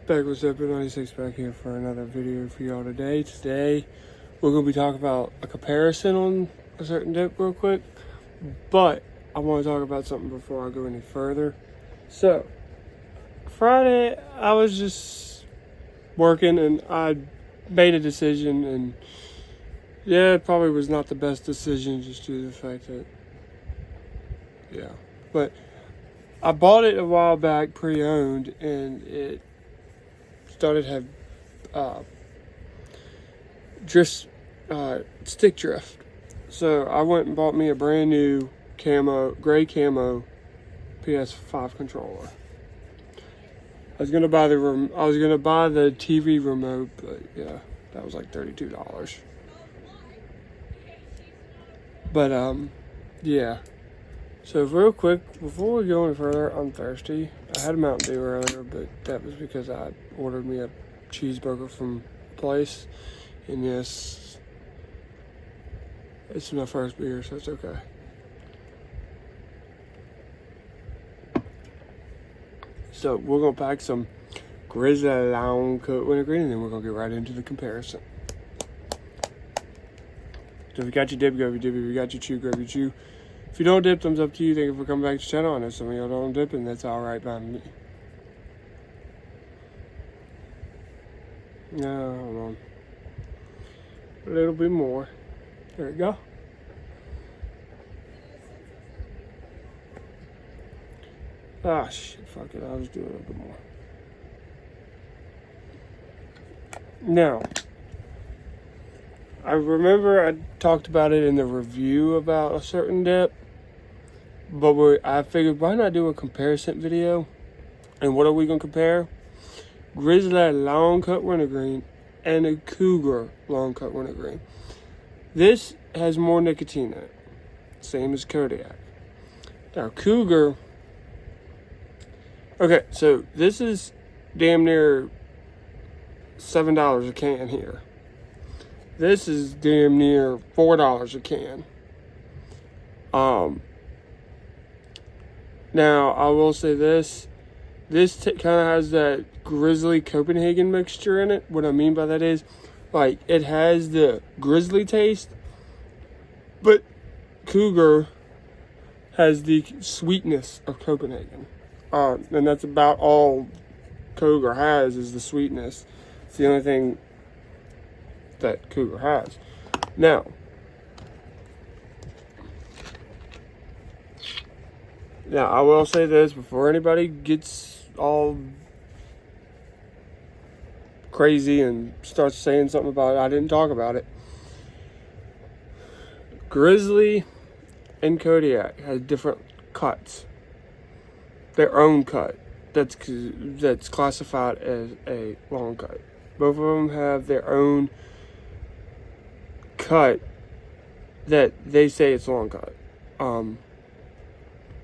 Back with Zipper 96 back here for another video for y'all today. Today, we're going to be talking about a comparison on a certain dip real quick. But, I want to talk about something before I go any further. So, Friday, I was just working and I made a decision. And, yeah, it probably was not the best decision just due to the fact that, yeah. But, I bought it a while back, pre-owned, and it started to have stick drift. So I went and bought me a brand new gray camo PS5 controller. I was gonna buy the TV remote, but yeah, that was like $32. But yeah. So real quick, before we go any further, I'm thirsty. I had a Mountain Dew earlier, but that was because I ordered me a cheeseburger from a place. And yes, it's my first beer, so it's okay. So we're going to pack some Grizzly long cut Wintergreen, and then we're going to get right into the comparison. So if you got your dip, grab your dip. If you got your chew, grab your chew. If you don't dip, thumbs up to you. Thank you for coming back to the channel. I know some of y'all don't dip, and that's alright by me. No, hold on. A little bit more. There we go. Ah, shit, fuck it. I'll just do a little bit more. Now, I remember I talked about it in the review about a certain dip. But I figured, why not do a comparison video? And what are we going to compare? Grizzly long cut Wintergreen and a Cougar long cut Wintergreen. This has more nicotine in it. Same as Kodiak. Now, Cougar. Okay, so this is damn near $7 a can here. This is damn near $4 a can. Now, I will say this. This kind of has that Grizzly Copenhagen mixture in it. What I mean by that is, like, it has the Grizzly taste, but Cougar has the sweetness of Copenhagen. And that's about all Cougar has is the sweetness. It's the only thing that Cougar has. Now, I will say this before anybody gets all crazy and starts saying something about it. I didn't talk about it. Grizzly and Kodiak has different cuts. Their own cut. That's classified as a long cut. Both of them have their own cut that they say it's long cut.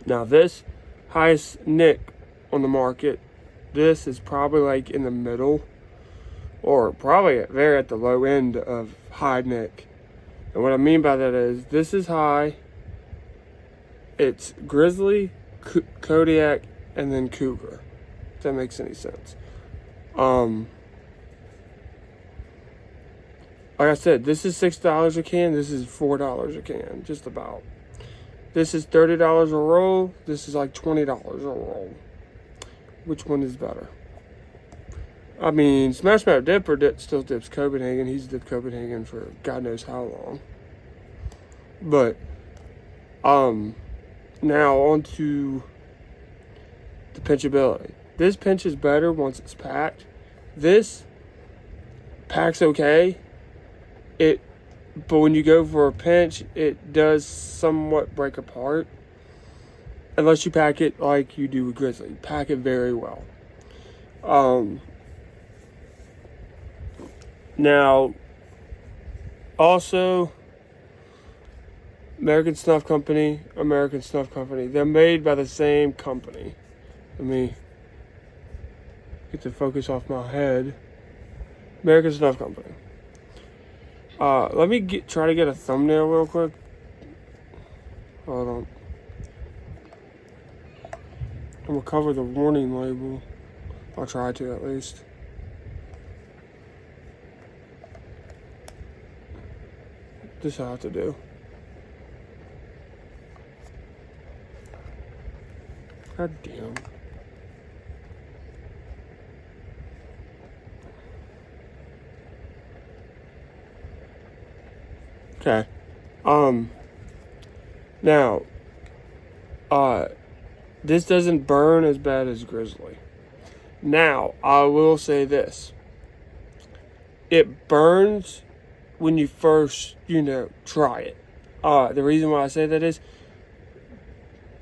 Now this highest nick on the market, this is probably like in the middle or probably very at the low end of high nick. And what I mean by that is this is high, it's Grizzly, Kodiak, and then Cougar, if that makes any sense. Like I said, this is $6 a can, this is $4 a can, just about. This is $30 a roll. This is like $20 a roll. Which one is better? I mean, Smash Mouth Dipper still dips Copenhagen. He's dipped Copenhagen for God knows how long. But, now on to the pinchability. This pinch is better once it's packed. This packs okay. But when you go for a pinch, it does somewhat break apart. Unless you pack it like you do with Grizzly. Pack it very well. Now, also, American Snuff Company. They're made by the same company. Let me get the focus off my head. American Snuff Company. Let me try to get a thumbnail real quick. Hold on. I'm gonna cover the warning label. I'll try to at least. this I have to do. God damn. Okay. Now, this doesn't burn as bad as Grizzly. Now, I will say this. It burns when you first, try it. The reason why I say that is,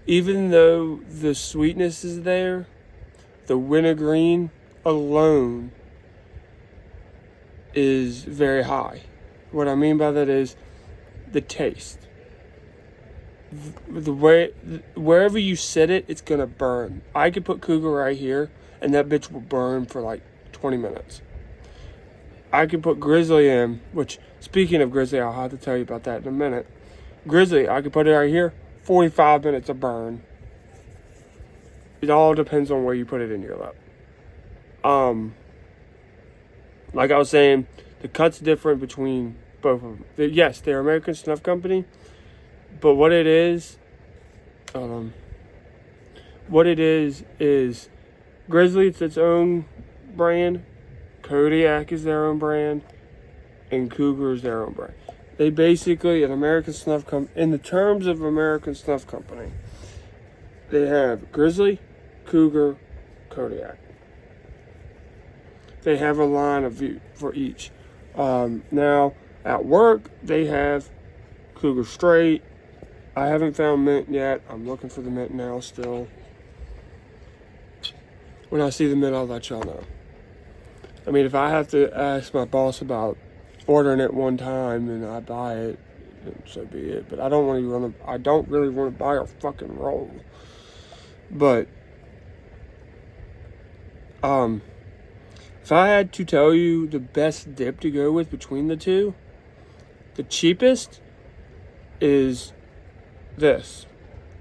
even though the sweetness is there, the Wintergreen alone is very high. What I mean by that is the taste. Wherever you sit it, it's gonna burn. I could put Cougar right here, and that bitch will burn for like 20 minutes. I could put Grizzly in, which, speaking of Grizzly, I'll have to tell you about that in a minute. Grizzly, I could put it right here, 45 minutes of burn. It all depends on where you put it in your lip. Like I was saying, the cut's different between both of them. Yes, they're American Snuff Company, but what it is Grizzly, it's its own brand. Kodiak is their own brand, and Cougar is their own brand. They basically, in the terms of American Snuff Company, they have Grizzly, Cougar, Kodiak. They have a line of for each. Now, at work, they have Cougar Straight. I haven't found mint yet. I'm looking for the mint now still. When I see the mint, I'll let y'all know. I mean, if I have to ask my boss about ordering it one time and I buy it, so be it. But I don't really want to buy a fucking roll. But if I had to tell you the best dip to go with between the two, the cheapest is this,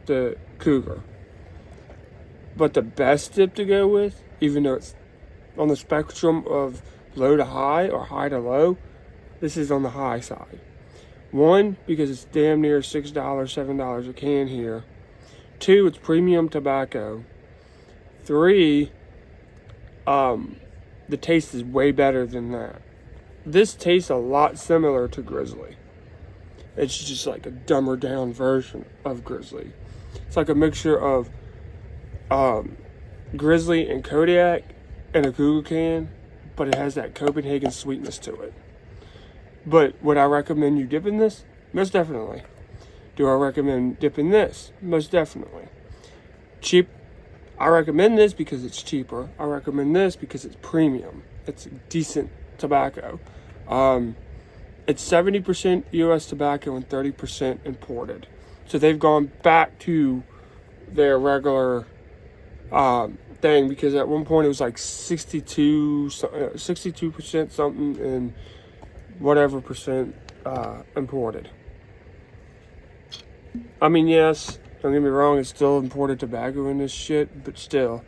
the Cougar. But the best dip to go with, even though it's on the spectrum of low to high or high to low, this is on the high side. One, because it's damn near $6, $7 a can here. Two, it's premium tobacco. Three, the taste is way better than that. This tastes a lot similar to Grizzly. It's just like a dumber down version of Grizzly. It's like a mixture of Grizzly and Kodiak and a Cougar can, but it has that Copenhagen sweetness to it. But would I recommend you dipping this? Most definitely. Do I recommend dipping this? Most definitely. Cheap. I recommend this because it's cheaper. I recommend this because it's premium. It's decent tobacco. It's 70% U.S. tobacco and 30% imported. So they've gone back to their regular thing, because at one point it was like 62% something and whatever percent imported. I mean, yes, don't get me wrong, it's still imported tobacco in this shit, but still.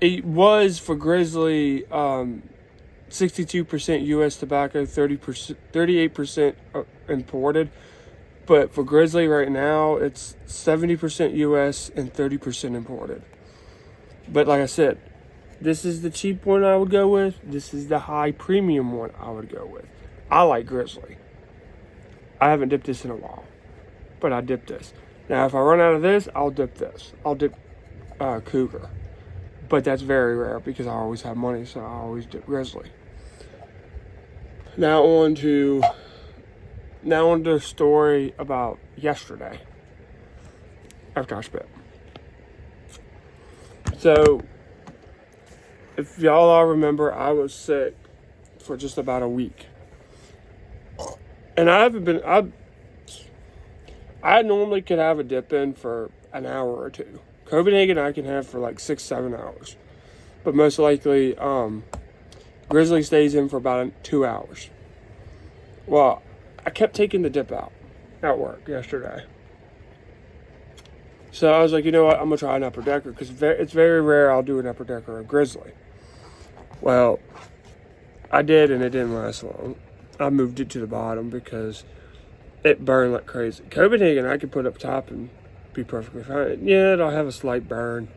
It was for Grizzly 62% U.S. tobacco, 38% imported. But for Grizzly right now, it's 70% U.S. and 30% imported. But like I said, this is the cheap one I would go with. This is the high premium one I would go with. I like Grizzly. I haven't dipped this in a while, but I dipped this. Now, if I run out of this, I'll dip this. I'll dip Cougar. But that's very rare because I always have money, so I always dip Grizzly. Now on to the story about yesterday after I spit. So, if y'all all remember, I was sick for just about a week. And I normally could have a dip in for an hour or two. Copenhagen I can have for like 6-7 hours. But most likely, Grizzly stays in for about 2 hours. Well, I kept taking the dip out at work yesterday. So I was like, you know what, I'm going to try an upper decker, because it's very rare I'll do an upper decker or Grizzly. Well, I did, and it didn't last long. I moved it to the bottom because it burned like crazy. Copenhagen, I could put up top and be perfectly fine. Yeah, it'll have a slight burn,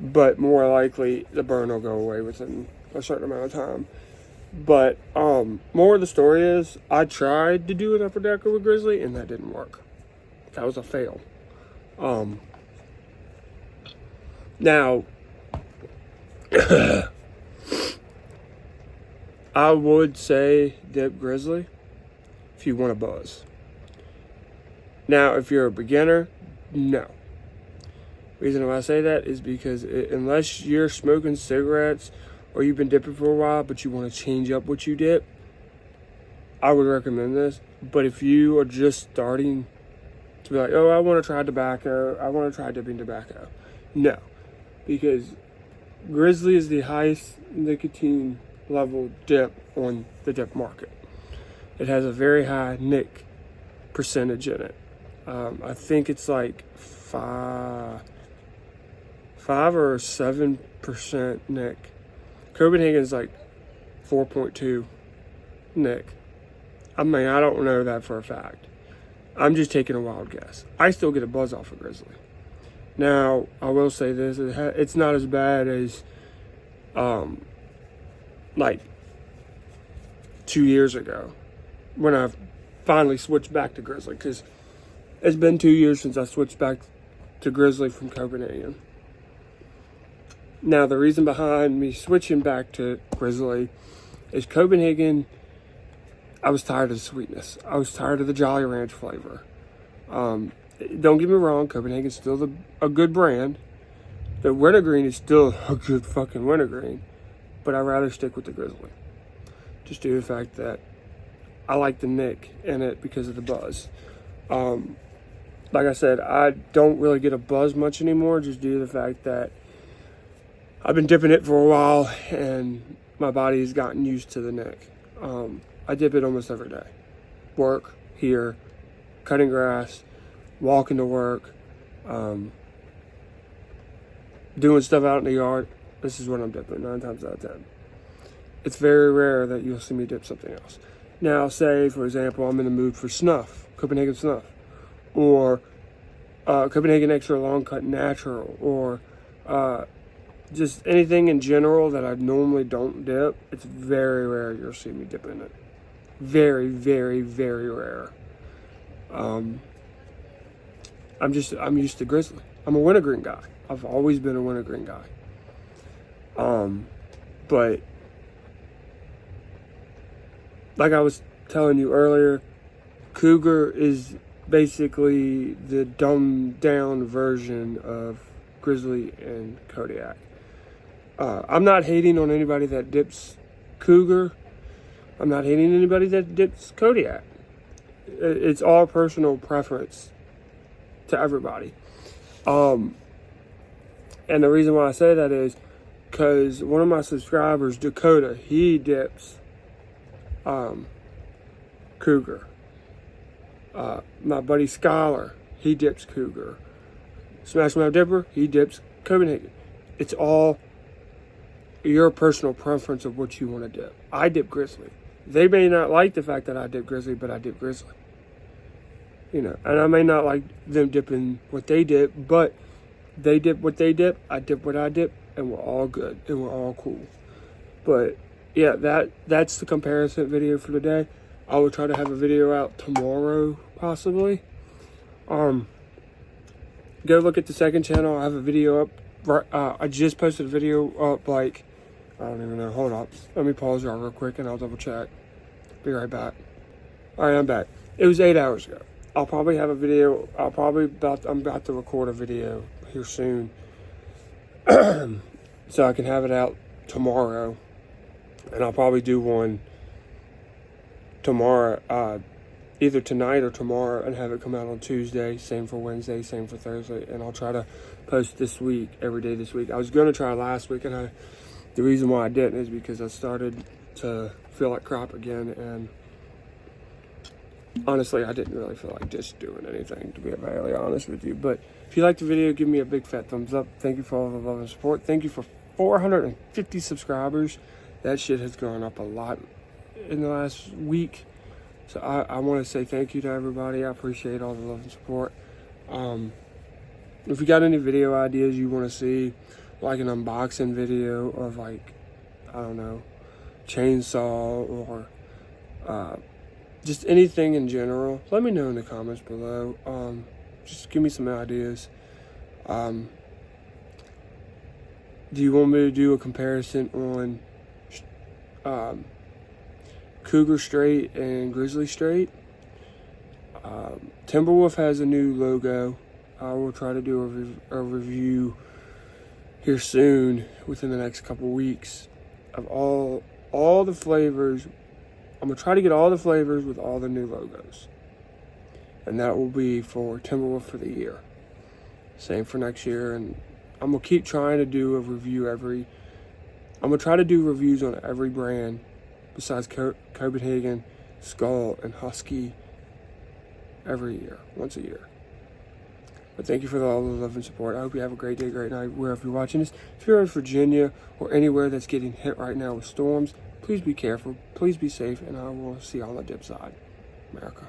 but more likely the burn will go away within a certain amount of time. But more of the story is I tried to do an upper decker with Grizzly, and that didn't work. That was a fail. Now, I would say dip Grizzly if you want a buzz. Now, if you're a beginner, no. Reason why I say that is because unless you're smoking cigarettes or you've been dipping for a while, but you want to change up what you dip, I would recommend this. But if you are just starting to be like, oh, I want to try tobacco, I want to try dipping tobacco, no. Because Grizzly is the highest nicotine level dip on the dip market. It has a very high nic percentage in it. I think it's like 5 or 7% nic. Copenhagen's like 4.2 nic. I mean, I don't know that for a fact. I'm just taking a wild guess. I still get a buzz off of Grizzly. Now, I will say this, it's not as bad as like 2 years ago when I finally switched back to Grizzly, because it's been 2 years since I switched back to Grizzly from Copenhagen. Now, the reason behind me switching back to Grizzly is Copenhagen, I was tired of the sweetness. I was tired of the Jolly Ranch flavor. Don't get me wrong, Copenhagen's still a good brand. The Wintergreen is still a good fucking Wintergreen, but I'd rather stick with the Grizzly. Just due to the fact that I like the nic in it because of the buzz. Like I said, I don't really get a buzz much anymore, just due to the fact that I've been dipping it for a while and my body's gotten used to the nic. I dip it almost every day. Work, here, cutting grass, walking to work, doing stuff out in the yard. This is what I'm dipping 9 times out of 10. It's very rare that you'll see me dip something else. Now, say, for example, I'm in the mood for snuff, Copenhagen snuff, or Copenhagen extra long cut natural, or just anything in general that I normally don't dip. It's very rare you'll see me dipping it. Very, very, very rare. I'm used to Grizzly. I'm a Wintergreen guy. I've always been a Wintergreen guy. But like I was telling you earlier, Cougar is basically the dumbed down version of Grizzly and Kodiak. I'm not hating on anybody that dips Cougar. I'm not hating anybody that dips Kodiak. It's all personal preference to everybody. And the reason why I say that is because one of my subscribers, Dakota, he dips Cougar. My buddy Skylar, he dips Cougar. Smash Mouth Dipper, he dips Copenhagen. It's all your personal preference of what you want to dip. I dip Grizzly. They may not like the fact that I dip Grizzly, but I dip Grizzly. You know, and I may not like them dipping what they dip, but they dip what they dip, I dip what I dip, and we're all good, and we're all cool. But yeah, that's the comparison video for today. I will try to have a video out tomorrow, possibly. Go look at the second channel. I have a video up. I just posted a video up, like, I don't even know. Hold up. Let me pause y'all real quick, and I'll double check. Be right back. All right, I'm back. It was 8 hours ago. I'll probably have a video. I'm about to record a video here soon, so I can have it out tomorrow, and I'll probably do one tomorrow, either tonight or tomorrow, and have it come out on Tuesday. Same for Wednesday, same for Thursday, and I'll try to post this week, every day this week. I was going to try last week, and the reason why I didn't is because I started to feel like crap again, and honestly, I didn't really feel like just doing anything, to be entirely honest with you. But if you liked the video, give me a big fat thumbs up. Thank you for all the love and support. Thank you for 450 subscribers. That shit has gone up a lot in the last week. So I want to say thank you to everybody. I appreciate all the love and support. If you got any video ideas you want to see, like an unboxing video of like, I don't know, chainsaw or just anything in general, let me know in the comments below. Just give me some ideas. Do you want me to do a comparison on Cougar straight and Grizzly straight? Timberwolf has a new logo. I will try to do a review here soon, within the next couple weeks, of all the flavors. I'm gonna try to get all the flavors with all the new logos, and that will be for Timberwolf for the year. Same for next year, and I'm gonna keep trying to do a review I'm gonna try to do reviews on every brand besides Copenhagen, Skull, and Husky every year, once a year. But thank you for all the love and support. I hope you have a great day, great night, wherever you're watching this. If you're in Virginia or anywhere that's getting hit right now with storms, please be careful, please be safe, and I will see you on the dip side. America.